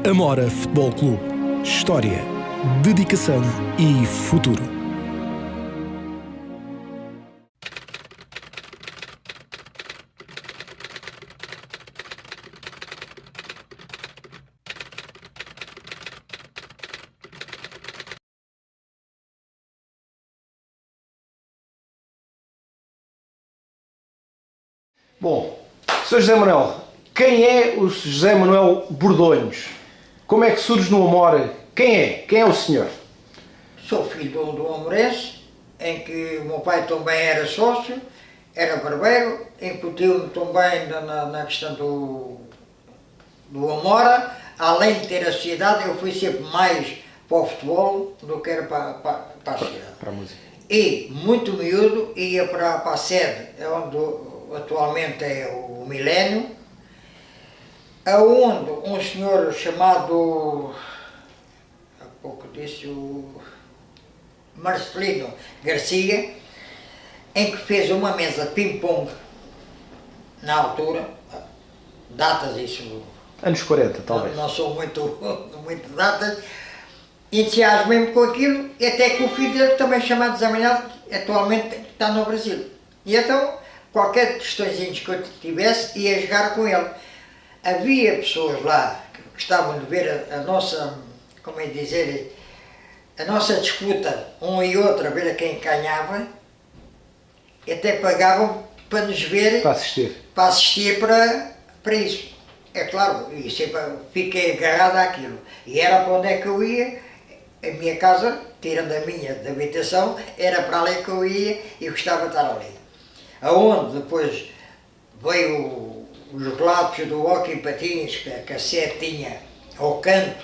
Amora Futebol Clube. História, dedicação e futuro. Bom, Sr. José Manuel, quem é o José Manuel Bordonhos? Como é que surge no Amora? Quem é? Quem é o senhor? Sou filho do Amorense, em que o meu pai também era sócio, era barbeiro, incutiu-me também na questão do Amora. Além de ter a sociedade, eu fui sempre mais para o futebol do que era para a sociedade. Para a música. E, muito miúdo, ia para a sede, onde atualmente é o Milénio, aonde um senhor chamado, há pouco disse, o Marcelino Garcia, em que fez uma mesa de ping-pong na altura, datas isso... Anos 40, talvez. Não sou muito datas, entusiasmei-me com aquilo, e até que o filho dele, também chamado Zé Manuel, atualmente está no Brasil. E então, qualquer questõezinhas que eu tivesse, ia jogar com ele. Havia pessoas lá que gostavam de ver a nossa, como é dizer, a nossa disputa, um e outro, a ver a quem ganhava, e até pagavam para nos ver, para assistir para isso. É claro, e sempre fiquei agarrado àquilo. E era para onde é que eu ia, a minha casa, tirando a minha da habitação, era para ali que eu ia e gostava de estar ali. Aonde depois veio os relatos do hóquei patins, que a sede tinha ao canto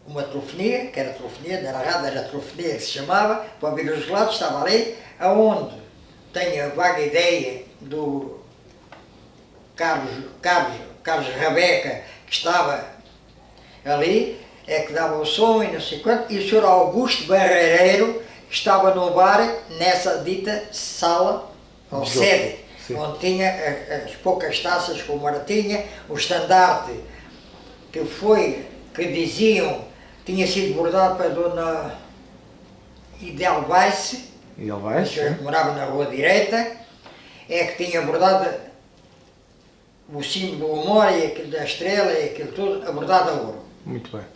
uma telefonia, que era telefonia, não era rádio, era telefonia que se chamava, para ouvir os relatos, estava ali, aonde tenho a vaga ideia do Carlos Rabeca, que estava ali, é que dava o som e não sei quanto, e o Sr. Augusto Barreireiro, que estava no bar, nessa dita sala, ou sede, sim, onde tinha as poucas taças como era tinha, o estandarte que diziam, tinha sido bordado para a dona Idelveice, que morava na Rua Direita, é que tinha bordado o símbolo do Amor e aquilo da estrela e aquilo tudo, bordado a ouro. Muito bem.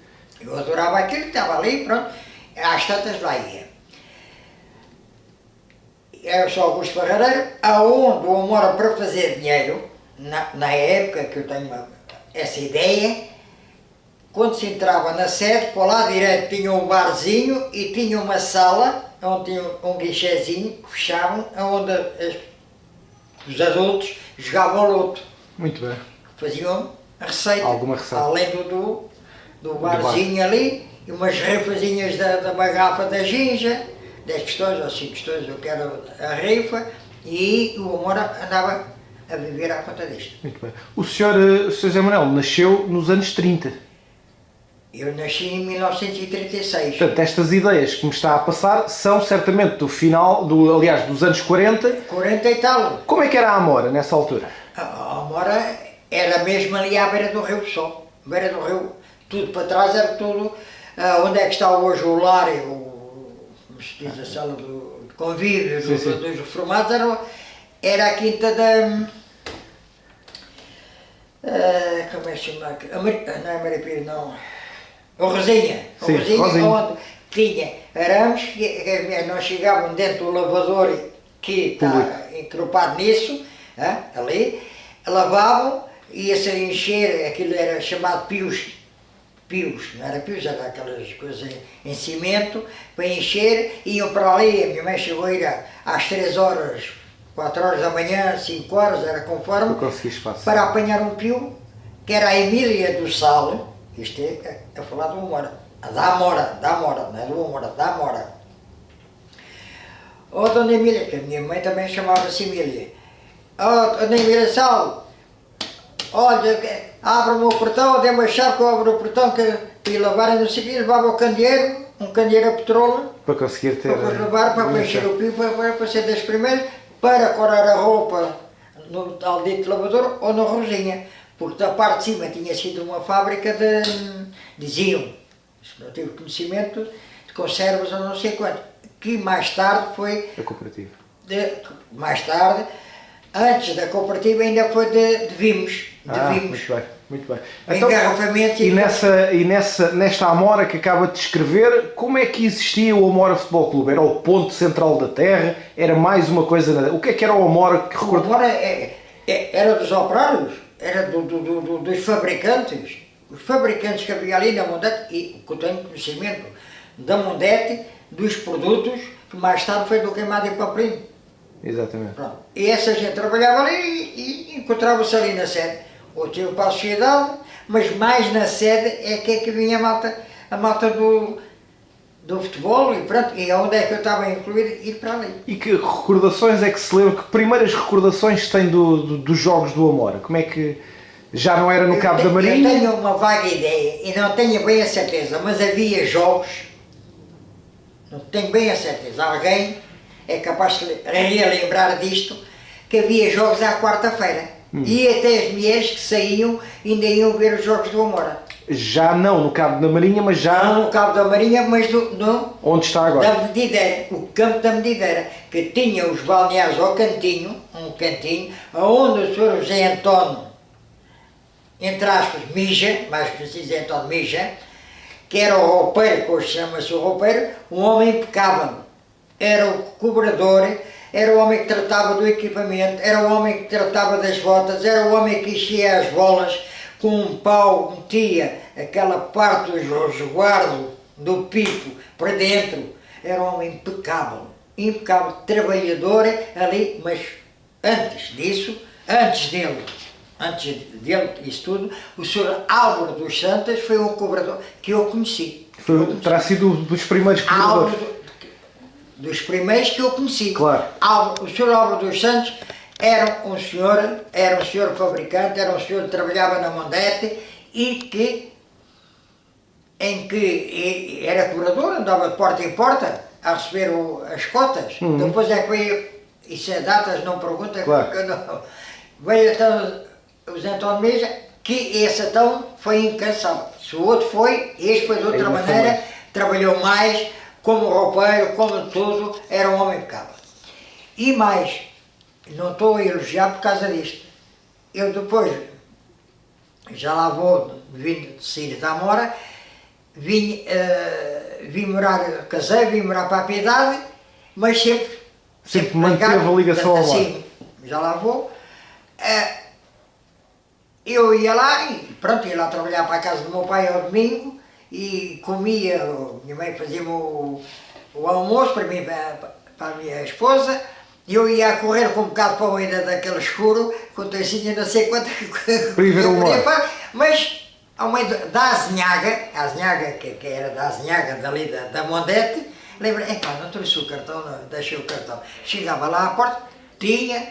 Eu adorava aquilo, estava ali, pronto, às tantas lá ia. Era só Augusto Barreireiro, aonde o Amora, para fazer dinheiro, na época que eu tenho essa ideia, quando se entrava na sede, para lá direito tinha um barzinho e tinha uma sala, onde tinha um guichezinho, que fechavam, onde os adultos jogavam loto. Muito bem. Faziam a receita, alguma receita, além do barzinho ali, e umas rifazinhas da garrafa da ginja, 10 questões ou 5 questões, eu quero a rifa, e o Amora andava a viver à conta disto. Muito bem. O Sr. José Manuel nasceu nos anos 30. Eu nasci em 1936. Portanto, estas ideias que me está a passar são certamente do final, aliás, dos anos 40. 40 e tal. Como é que era a Amora nessa altura? A Amora era mesmo ali à beira do rio só. Beira do rio, tudo para trás era tudo. Onde é que está hoje o lar, como se diz, a sala de convívio dos reformados, era a quinta da... como é que se chama? Não é Maripira, não. O Rosinha. Sim, Rosinha, onde tinha arames, que nós chegávamos dentro do lavador que está encropado nisso, ali, lavavam, ia-se a encher, aquilo era chamado pios, não era pios, era aquelas coisas em cimento, para encher, iam para ali, a minha mãe chegou a ir às 3 horas, 4 horas da manhã, 5 horas, era conforme, para apanhar um pio, que era a Emília do Sal, isto é a falar do Amora, da Amora, não é do Amora, da Amora. Ó, Dona Emília, que a minha mãe também chamava-se Emília. Ó, Dona Emília Sal, olha, abre-me o portão, dê-me a chave que eu abro o portão, que ia lavar, e não sei o que, levava o candeeiro, um candeeiro a petróleo, para conseguir ter... Para levar, para encher o pio, para ser das primeiras, para corar a roupa no tal dito lavador ou na Rosinha. porque da parte de cima tinha sido uma fábrica diziam, não tive conhecimento, de conservas ou não sei quanto, que mais tarde foi... A cooperativa. Mais tarde, antes da cooperativa ainda foi de Vimos. Muito bem, muito bem. Engarrafamento Nesta Amora que acaba de descrever, como é que existia o Amora Futebol Clube? Era o ponto central da terra? Era mais uma coisa... O que era o Amora que recorda? O Amora era dos operários, era dos fabricantes. Os fabricantes que havia ali na Mondete, e que eu tenho conhecimento da Mondete, dos produtos que mais tarde foi do Queimado e Papelinho. Exatamente. Pronto. E essa gente trabalhava ali e encontrava-se ali na sede. Ou tinha para a sociedade, mas mais na sede é que vinha a malta do futebol e pronto, e onde é que eu estava incluído, ir para ali. E que recordações é que se lembra, que primeiras recordações tem dos jogos do Amora? Como é que já não era no Cabo da Marinha? Eu tenho uma vaga ideia e não tenho bem a certeza, mas havia jogos, não tenho bem a certeza, alguém é capaz de relembrar disto, que havia jogos à quarta-feira. E até as mulheres que saíam ainda iam ver os jogos do Amora. Já não no Cabo da Marinha, mas já... Não no Cabo da Marinha, mas onde está agora? Da Medideira, o campo da Medideira, que tinha os balneários ao cantinho, um cantinho, onde o Sr. José António, entre aspas, mija, mais preciso António mija, que era o roupeiro, que hoje chama-se o roupeiro, um homem impecável. Era o cobrador, era o homem que tratava do equipamento, era o homem que tratava das botas, era o homem que enchia as bolas com um pau, metia aquela parte do resguardo do pipo para dentro. Era um homem impecável, impecável, trabalhador ali, mas antes disso, antes dele, isso tudo, o Sr. Álvaro dos Santos foi um cobrador que eu conheci. Terá sido dos primeiros cobradores. Dos primeiros que eu conheci. Claro. O Sr. Álvaro dos Santos era um senhor fabricante, era um senhor que trabalhava na Mondete e em que era cobrador, andava de porta em porta a receber as cotas. Depois é que veio, isso é datas, não pergunta, claro. Veio então o Zé António Mesa, que esse então foi incansável. Se o outro foi, este foi de outra maneira, trabalhou mais, como roupeiro, como tudo, era um homem impecável. E mais, não estou a elogiar por causa disto. Eu depois, já lá vou, vim de sair da Amora, vim morar, casei, vim morar para a Piedade, mas sempre manteve a ligação ao mar. Já lá vou. Eu ia lá e pronto, ia lá trabalhar para a casa do meu pai ao domingo e comia, minha mãe fazia o almoço para mim, para a minha esposa, e eu ia a correr com um bocado para o meio daquele escuro, com toicinha não sei quanto, para ir ver o mar. Mas ao meio da Azinhaga, que era da Azinhaga, dali da Mondete, lembra, não trouxe o cartão, não, deixei o cartão. Chegava lá à porta, tinha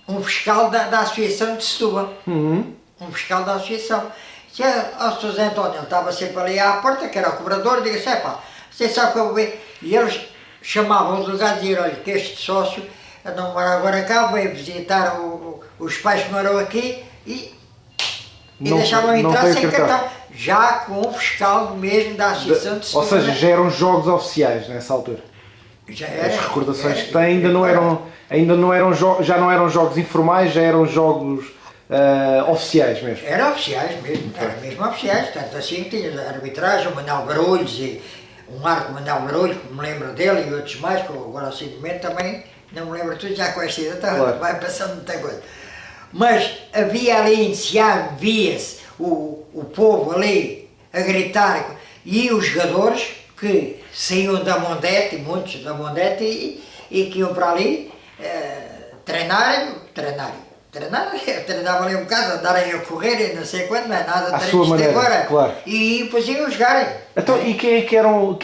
um fiscal da Associação de Setúbal. Um fiscal da Associação. O Sr. José António estava sempre ali à porta, que era o cobrador, e disse, você sabe que eu vou ver. E eles chamavam o delegado e diziam, olha, que este sócio não mora agora cá, veio visitar os pais que moram aqui e deixavam entrar sem cartão. Já com o fiscal mesmo da Associação de Setúbal. Ou seja, já eram jogos oficiais nessa altura. Já era. As recordações que tem já não eram jogos informais, já eram jogos oficiais mesmo. Eram oficiais mesmo, eram mesmo oficiais, tanto assim que tinha a arbitragem, o Manuel Barulhos e um arco Manuel Barulhos, que me lembro dele e outros mais, que agora assim de momento também não me lembro tudo, já com esta idade, claro. Vai passando muita coisa. Mas havia ali, via-se o povo ali a gritar e os jogadores que saíam da Mondete, muitos da Mondete e que iam para ali treinava ali um bocado, andarem a correr e não sei quanto, não é nada de treino agora. Claro. E depois iam jogarem. Então, e quem é que eram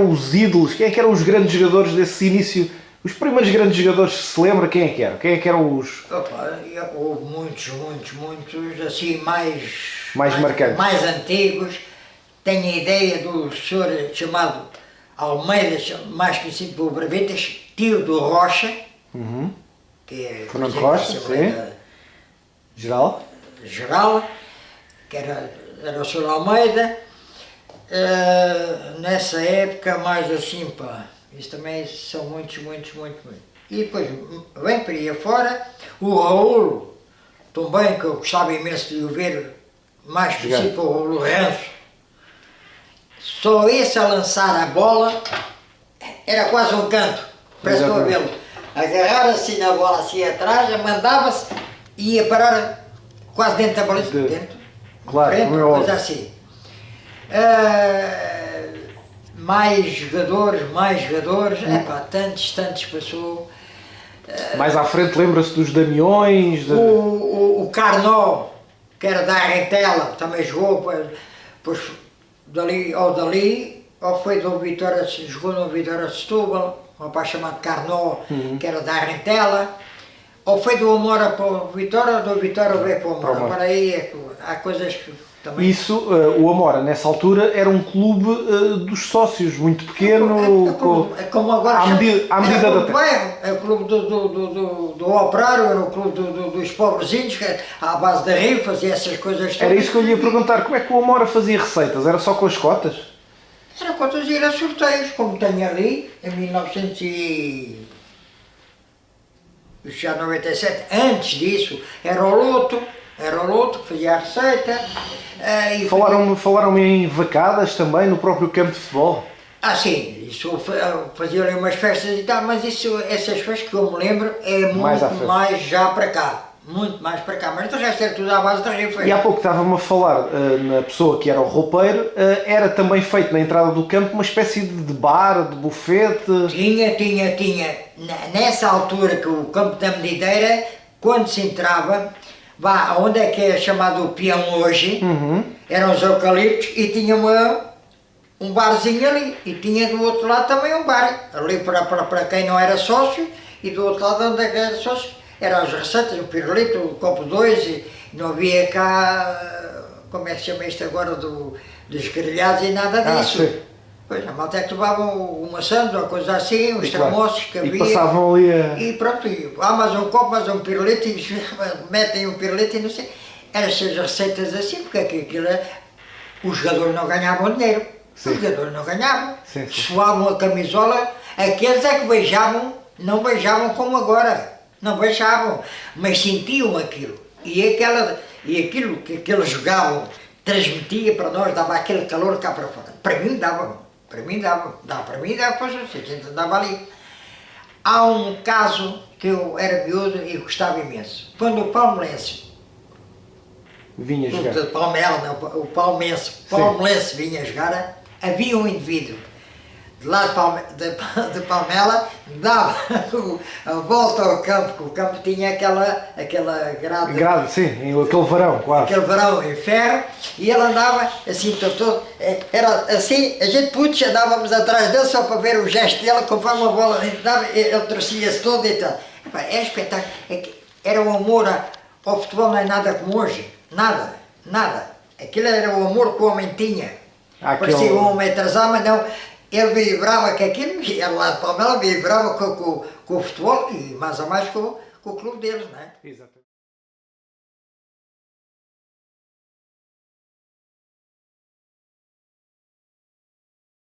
os ídolos, quem é que eram os grandes jogadores desse início? Os primeiros grandes jogadores, se lembra, quem é que eram? Quem é que eram os... Houve muitos, assim, mais marcantes. Mais antigos. Tenho a ideia do senhor chamado Almeida, mais conhecido por Bravetas, tio do Rocha, que é Fernando Rocha, sim. Geral, que era o Sr. Almeida. Nessa época, mais assim, pá, isso também são muitos. E depois vem para aí afora, o Raul, também, que eu gostava imenso de o ver, mais específico o Lourenço. Só esse a lançar a bola, era quase um canto, parece que estou a vê-lo. Agarrar assim na bola, assim atrás, mandava-se e ia parar quase dentro da bola, dentro, claro, frente, uma coisa assim. Mais jogadores, epá, tantos passou. Mais à frente lembra-se dos Damiões? O Carnó, que era da Arrentela, também jogou, pois dali, ou foi do Vitória, jogou no Vitória de Setúbal, um rapaz chamado Carnó, que era da Arrentela, ou foi do Amora para o Vitória, ou do Vitória veio para o Amora. Para aí há coisas que também... Isso, o Amora, nessa altura, era um clube dos sócios, muito pequeno, como agora à medida da terra. É o clube do operário, era o clube dos pobrezinhos, que à base de rifas e essas coisas todas. Era isso que eu lhe ia perguntar, como é que o Amora fazia receitas? Era só com as cotas? Era cotas e era sorteios, como tem ali, em 1997. Antes disso, era o Loto que fazia a receita. Falaram-me em vacadas também, no próprio campo de futebol? Sim, isso fazia ali umas festas e tal, mas essas festas que eu me lembro é muito mais já para cá. Muito mais para cá, mas de resto era tudo à base da rifa. E há pouco estava-me a falar na pessoa que era o roupeiro, era também feito na entrada do campo uma espécie de bar, de bufete? Tinha. Nessa altura que o campo da Medideira, quando se entrava, onde é que é chamado o peão hoje, eram os eucaliptos e tinha um barzinho ali, e tinha do outro lado também um bar, ali para quem não era sócio, e do outro lado onde é que era sócio, eram as receitas, o pirulito, o copo 2, e não havia cá, como é que se chama isto agora, dos grelhados e nada disso. Sim. Pois, a malta é que tomavam uma sandes ou coisa assim, os termossos que havia. E passavam ali E pronto, mais um copo, mais um pirulito, e metem um pirulito e não sei. Eram essas receitas assim, porque aquilo os jogadores não ganhavam dinheiro. Sim. Os jogadores não ganhavam. Sim. Suavam a camisola, aqueles é que beijavam, não beijavam como agora. Não beijavam, mas sentiam aquilo. E aquilo que eles jogavam transmitia para nós, dava aquele calor cá para fora. Para mim dava, pois a gente andava ali. Há um caso que eu era miúdo e gostava imenso. Quando o Palmeirense vinha jogar. O Palmeirense vinha jogar, havia um indivíduo de lá de Palmela, dava a volta ao campo, que o campo tinha aquela grade. Grade, sim, aquele varão, quase. Aquele varão em ferro, e ele andava assim, todo, era assim, a gente putos andávamos atrás dele só para ver o gesto dele, conforme a bola dava, ele torcia-se todo e tal. É espetáculo, era o amor ao futebol, não é nada como hoje, nada. Aquilo era o amor que o homem tinha. Parecia um homem atrasado, mas não. Ele vibrava com aquilo, ele lá de Palmela vibrava com o futebol e mais ou mais com o clube deles, não é? Exatamente.